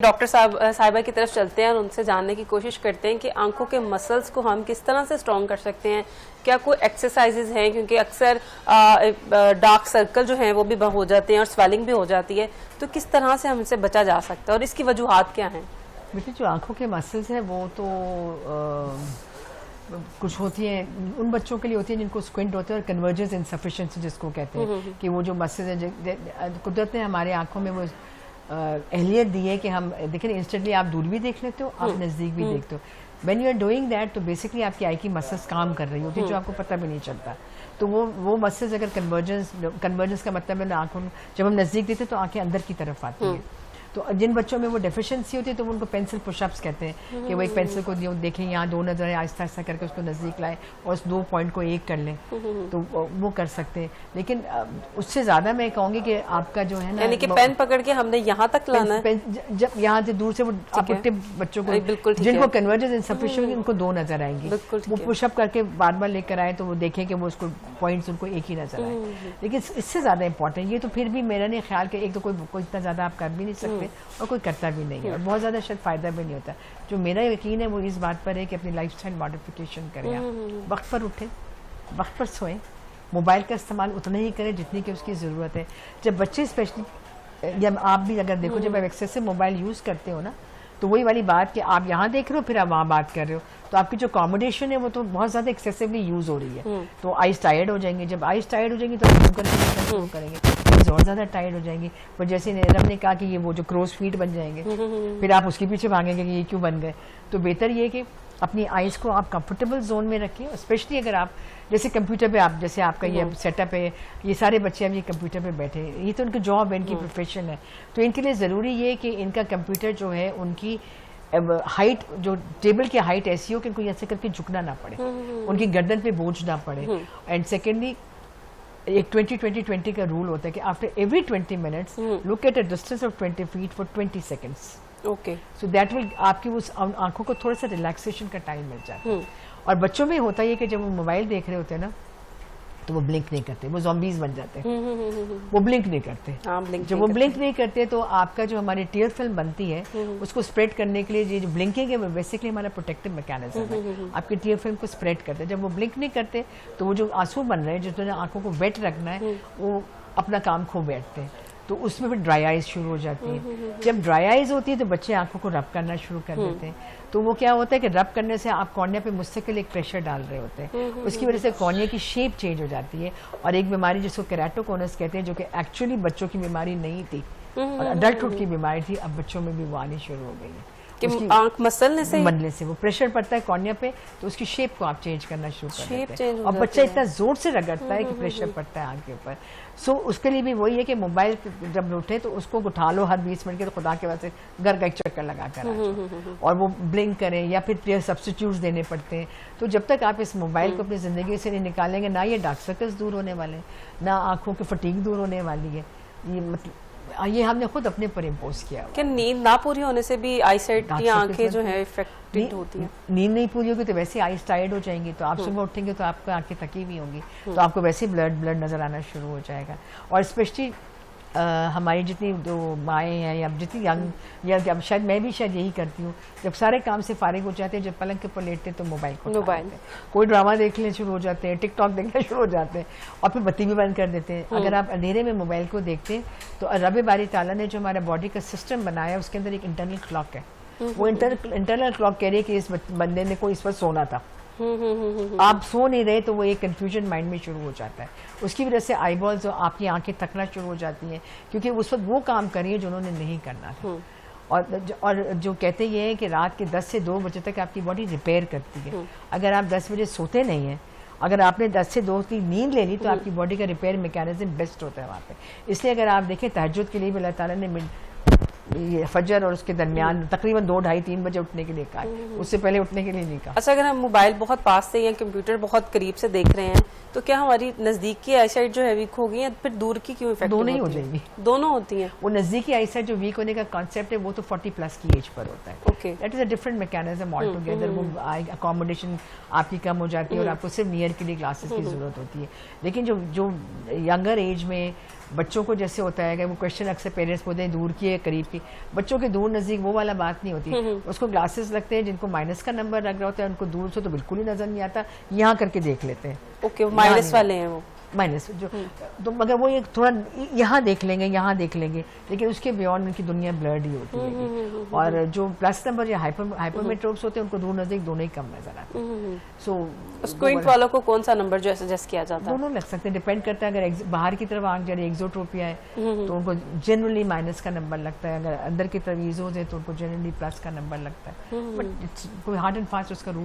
Doctor साहिबा की तरफ चलते हैं और उनसे जानने की कोशिश करते हैं कि आंखों के मसल्स को हम किस तरह से स्ट्रॉन्ग कर सकते हैं। क्या कोई एक्सरसाइजेज हैं, क्योंकि अक्सर डार्क सर्कल जो हैं वो भी हो जाते हैं और स्वेलिंग भी हो जाती है, तो किस तरह से हमसे बचा जा सकता है और इसकी वजूहात क्या हैं? बेटे, जो आंखों के मसल्स हैं वो तो कुछ होती हैं, उन बच्चों के लिए होती है जिनको स्क्विंट होते हैं और कन्वर्जेंस इनसफिशिएंसी जिसको कहते हैं कि वो जो मसल्स हैं, कुदरत ने हमारे आंखों में वो अहलियत दी है कि हम देखिए इंस्टेंटली आप दूर भी देख लेते हो, आप नज़दीक भी देखते हो। When you are doing that तो बेसिकली आपकी आई की मसल्स काम कर रही होती है जो आपको पता भी नहीं चलता। तो वो मसल्स अगर कन्वर्जेंस का मतलब है आंखों में जब हम नज़दीक देते तो आंखें अंदर की तरफ आती हैं। तो जिन बच्चों में वो डेफिशिएंसी होती है तो वो उनको पेंसिल पुशअप्स कहते हैं कि वो एक पेंसिल को देखें, यहाँ दो नजरें आहिस्ता आहिस्ता करके उसको नज़दीक लाएं और उस 2 पॉइंट को एक कर लें, तो वो कर सकते हैं। लेकिन उससे ज़्यादा मैं कहूँगी कि आपका जो है ना, यानी कि पेन पकड़ के हमने यहाँ तक लाना है, जब यहाँ से दूर से वो आपके बच्चों को जिनको कन्वर्जेंस इनसफिशिएंट उनको 2 नजर आएंगी, वो पुशअप करके बार बार लेकर आए तो वो देखें कि वो उसको पॉइंट्स उनको एक ही नजर आए। लेकिन इससे ज़्यादा इंपॉर्टेंट ये तो फिर भी मेरा नहीं ख्याल कि एक तो कोई इतना ज़्यादा आप कर भी नहीं सकते और कोई करता भी नहीं है और बहुत ज़्यादा शायद फ़ायदा भी नहीं होता। जो मेरा यकीन है वो इस बात पर है कि अपनी लाइफस्टाइल मॉडिफिकेशन करें, आप वक्त पर उठें, वक्त पर सोएं, मोबाइल का इस्तेमाल उतना ही करें जितनी कि उसकी ज़रूरत है। जब बच्चे स्पेशली या आप भी अगर देखो, जब आप एक्सेसिव मोबाइल यूज़ करते हो ना, तो वही वाली बात कि आप यहाँ देख रहे हो फिर आप वहाँ बात कर रहे हो, तो आपकी जो अकोमोडेशन है वो तो बहुत ज़्यादा एक्सेसिवली यूज़ हो रही है। तो आइज टायर्ड हो जाएंगे, जब आइज टायर्ड हो जाएंगी तो आप शुरू करेंगे, और ज़्यादा टायर्ड हो जाएंगी। पर जैसे रब ने कहा कि ये वो जो क्रोज फीट बन जाएंगे, फिर आप उसके पीछे भागेंगे कि ये क्यों बन गए। तो बेहतर ये कि अपनी आइज को आप कंफर्टेबल जोन में रखें, स्पेशली अगर आप जैसे कंप्यूटर पे आप जैसे आपका ये सेटअप है, ये सारे बच्चे अब ये कंप्यूटर पे बैठे हैं, ये तो उनकी जॉब है, इनकी प्रोफेशन है, तो इनके लिए ज़रूरी ये कि इनका कंप्यूटर जो है उनकी हाइट, जो टेबल की हाइट ऐसी हो कि उनको ऐसे करके झुकना ना पड़े, उनकी गर्दन पे बोझ ना पड़े। एंड सेकेंडली एक 20-20-20 का रूल होता है कि after every 20 minutes look at a distance of 20 feet for 20 seconds. Okay, so that will आपकी उस आंखों को थोड़ा सा रिलैक्सेशन का टाइम मिल जाता है। और बच्चों में होता है कि जब वो मोबाइल देख रहे होते हैं ना तो वो ब्लिंक नहीं करते, वो ज़ॉम्बीज बन जाते हैं, वो ब्लिंक नहीं करते। जब वो ब्लिंक नहीं करते तो आपका जो हमारी टीयर फिल्म बनती है उसको स्प्रेड करने के लिए ये जो ब्लिंकिंग है वो बेसिकली हमारा प्रोटेक्टिव मैकेनिज्म है, आपकी टीयर फिल्म को स्प्रेड करते हैं। जब वो ब्लिंक नहीं करते तो वो जो आंसू बन रहे हैं, जिन्होंने आंखों को वेट रखना है, वो अपना काम खो बैठते हैं, तो उसमें फिर ड्राई आइज शुरू हो जाती है। जब ड्राई आइज होती है तो बच्चे आंखों को रब करना शुरू कर देते हैं, तो वो क्या होता है कि रब करने से आप कॉर्निया पे मुस्तकिल एक प्रेशर डाल रहे होते हैं, उसकी वजह से कॉर्निया की शेप चेंज हो जाती है। और एक बीमारी जिसको केराटोकोनस कहते हैं, जो कि एक्चुअली बच्चों की बीमारी नहीं थी और अडल्टहुड की बीमारी थी, अब बच्चों में भी वो आनी शुरू हो गई है। आंख मसलने से वो प्रेशर पड़ता है कॉर्निया पे, तो उसकी शेप को आप चेंज करना शुरू कर देते हैं और बच्चा इतना जोर से रगड़ता है कि प्रेशर पड़ता है आंख के ऊपर। सो उसके लिए भी वही है कि मोबाइल जब उठे तो उसको उठा लो हर 20 मिनट के, तो खुदा के वजह से घर का एक चक्कर लगा कर और वो ब्लिंक करें या फिर सब्स्टिट्यूट्स देने पड़ते हैं। तो जब तक आप इस मोबाइल को अपनी ज़िंदगी से नहीं निकालेंगे, ना ये डार्क सर्कल्स दूर होने वाले, ना आंखों की फटीग दूर होने वाली है। ये मतलब ये हमने खुद अपने पर इम्पोज किया। क्या नींद ना पूरी होने से भी आईसाइट की आंखें जो है इफेक्टेड होती हैं? नींद नहीं पूरी होगी तो वैसे आईज टायर्ड हो जाएंगी, तो आप सुबह उठेंगे तो आपको आंखें थकी हुई होंगी, तो आपको वैसे ब्लड नजर आना शुरू हो जाएगा। और स्पेशली हमारी जितनी जो माएँ हैं या जितनी यंग, या अब शायद मैं भी शायद यही करती हूँ, जब सारे काम से फारिग हो जाते हैं, जब पलंग के ऊपर लेटते हैं तो मोबाइल कोई ड्रामा देखने शुरू हो जाते हैं, टिकटॉक देखना शुरू हो जाते हैं और फिर बत्ती भी बंद कर देते हैं। अगर आप अंधेरे में मोबाइल को देखते हैं तो रब बारी ताला ने जो हमारा बॉडी का सिस्टम बनाया है उसके अंदर एक इंटरनल क्लॉक है, वो इंटरनल क्लॉक कह रही है कि इस बंदे ने को इस पर सोना था, आप सो नहीं रहे, तो वो एक कंफ्यूजन माइंड में शुरू हो जाता है। उसकी वजह से आईबॉल्स और आपकी आंखें थकना शुरू हो जाती हैं, क्योंकि उस वक्त वो काम कर रही है जो उन्होंने नहीं करना था। और जो कहते ये हैं कि रात के 10 से 2 बजे तक आपकी बॉडी रिपेयर करती है। अगर आप 10 बजे सोते नहीं हैं, अगर आपने 10 से 2 की नींद ले ली तो आपकी बॉडी का रिपेयर मैकेनिज्म बेस्ट होता है वहाँ पे। इसलिए अगर आप देखें तहज्जुद के लिए भी अल्लाह ताला ने ये फजर और उसके दरमियान तकरीबन 2, 2:30, 3 बजे उठने के लिए कहा, उससे पहले उठने के लिए नहीं कहा। अच्छा, अगर हम मोबाइल बहुत पास से या कंप्यूटर बहुत करीब से देख रहे हैं तो क्या हमारी नजदीक की आईसाइट जो है वीक होगी या फिर दूर की क्यों इफेक्ट? दोनों ही हो जाएंगी, दोनों होती हैं। वो नजदीकी आईसाइट जो वीक होने का कॉन्सेप्ट है वो तो 40+ की एज पर होता है। Okay, that is a different mechanism all together. वो अकोमोडेशन आपकी कम हो जाती है और आपको सिर्फ नियर के लिए ग्लासेस की जरूरत होती है। लेकिन जो यंगर एज में बच्चों को जैसे होता है कि वो क्वेश्चन अक्सर पेरेंट्स बोलते हैं दूर की है करीब की, बच्चों के दूर नजदीक वो वाला बात नहीं होती। उसको ग्लासेस लगते हैं, जिनको माइनस का नंबर लग रहा होता है उनको दूर से तो बिल्कुल ही नजर नहीं आता, यहाँ करके देख लेते हैं। ओके, माइनस वाले हैं वो माइनस जो तो मगर वो एक थोड़ा यहाँ देख लेंगे, यहाँ देख लेंगे, लेकिन उसके बियॉन्ड उनकी दुनिया ब्लर्ड ही होती है। और जो प्लस नंबर या हाइपरमेट्रोप्स होते हैं उनको दूर नजदीक दोनों ही कम नजर आते हैं। सो स्क्विंट वालों को कौन सा नंबर जो सजेस्ट किया जाता है? दोनों लग सकते हैं, डिपेंड करता है। अगर बाहर की तरफ आंख जा रही है, एक्सोट्रोपिया है, तो उनको जनरली माइनस का नंबर लगता है। अगर अंदर की तरफ ईजोज है तो उनको जनरली प्लस का नंबर लगता है। बट कोई हार्ड एंड फास्ट उसका रूल